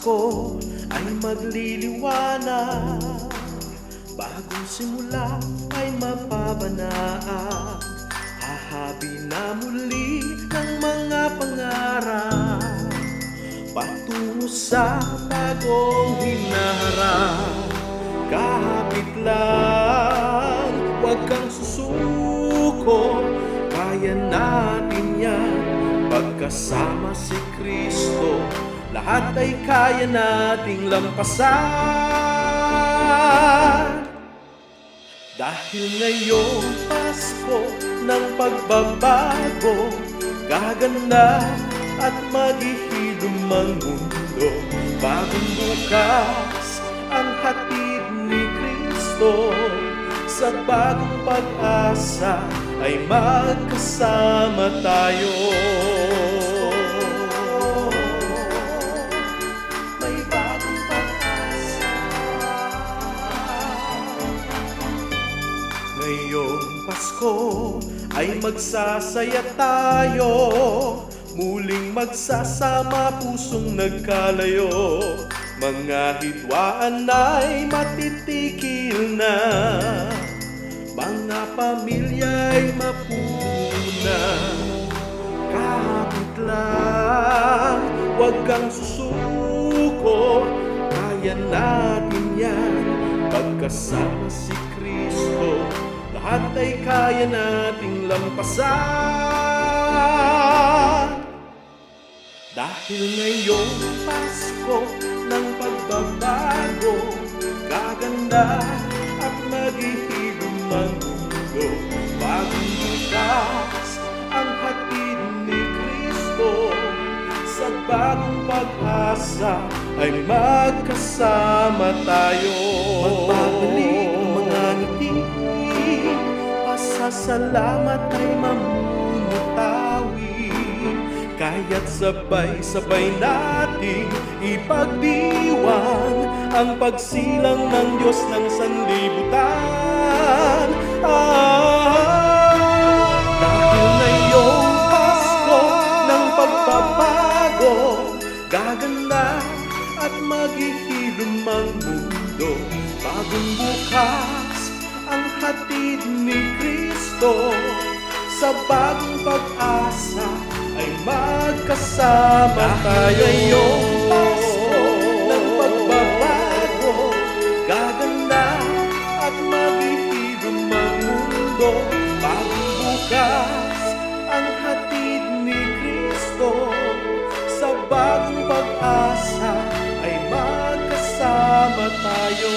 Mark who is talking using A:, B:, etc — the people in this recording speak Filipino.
A: Pasko ay magliliwanag, bagong simula ay mapapanaan. Hahabi na muli ng mga pangarap, patungo sa bagong hinaharap. Kahapit lang, huwag kang susuko, kaya natin yan. Pagkasama si Kristo, lahat ay kaya nating lampasan. Dahil ngayong Pasko ng pagbabago, gaganda at maghihilom ang mundo. Bagong bukas ang hatid ni Kristo, sa bagong pag-asa ay magkasama tayo. May bagong pag-asa. Ngayong Pasko ay magsasaya tayo, muling magsasama pusong nagkalayo. Mga hidwaan ay matitikil na, mga pamilya'y mapuna. Kahapit lang, huwag kang susuko, kaya natin yan. Pagkasama si Kristo, lahat ay kaya nating lampasan. Dahil ngayong Pasko ng pagbabago, gaganda at maghihilom ang mundo. Bagong bukas ang hatid ni Kristo, sa bagong pag-asa ay magkasama tayo. Magbabalik ang mga ngiti, pasasalamat ay mamumutawi. Kaya't sabay-sabay nating ipagdiwang ang pagsilang ng Diyos ng sanlibutan. Dahil ngayong Pasko ng pagbabago, gaganda at maghihilom ang mundo. Bagong bukas ang hatid ni Kristo, sa bagong pag-asa ay magkasama tayo. Ngayong Pasko ng pagbabago, gaganda at maghihilom ang mundo. Bagong bukas ang hatid ni Kristo, sa bagong pag-asa ay magkasama tayo.